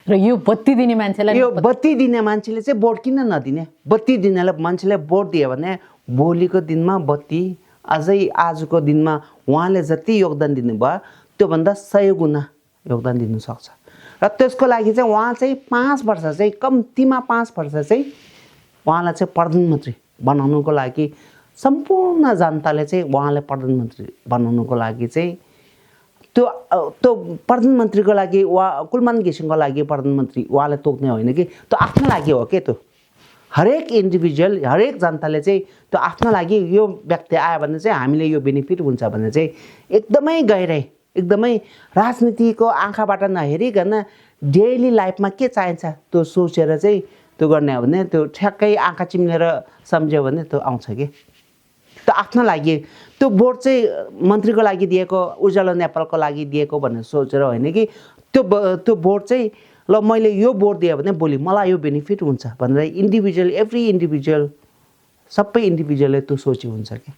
र यो बत्ती दिने मान्छेलाई यो बत्ती दिने मान्छेले चाहिँ भोट किन नदिने? बत्ती दिनेलाई मान्छेले भोट दियो भने भोलिको दिनमा बत्ती आजको दिनमा उहाँले जति योगदान दिनुभयो त्योभन्दा 100 गुणा योगदान दिन सक्छ। र त्यसको लागि चाहिँ उहाँ चाहिँ 5 वर्ष चाहिँ कम्तीमा 5 वर्ष चाहिँ उहाँलाई चाहिँ प्रधानमन्त्री बनाउनुको लागि सम्पूर्ण जनताले चाहिँ उहाँलाई प्रधानमन्त्री बनाउनुको लागि चाहिँ त्यो प्रधानमन्त्रीको लागि कुलमान घिसिङको लागि प्रधानमन्त्री उहाँले तोक्ने होइन कि त्यो आफ्नो लागि हो के त्यो हरेक इन्डिभिजुअल हरेक जनताले चाहिँ त्यो आफ्नो लागि यो व्यक्ति आयो भने चाहिँ हामीले यो बेनिफिट हुन्छ भने चाहिँ एकदमै गहिराई एकदमै राजनीतिको आँखाबाट नहेरिकन डेली लाइफमा के चाहिन्छ त्यो सोचेर चाहिँ त्यो गर्ने हो भने त्यो ठ्याक्कै आँखा चिम्लेर सम्झ्यो भने त्यो आउँछ कि त्यो आफ्नो लागि त्यो भोट चाहिँ मन्त्रीको लागि दिएको उज्यालो नेपालको लागि दिएको भनेर सोचेर होइन कि त्यो भोट चाहिँ ल मैले यो भोट दिएँ भने भोलि मलाई यो बेनिफिट हुन्छ भनेर इन्डिभिजुअल एभ्री इन्डिभिजुअल सबै इन्डिभिजुअलले त्यो सोची हुन्छ कि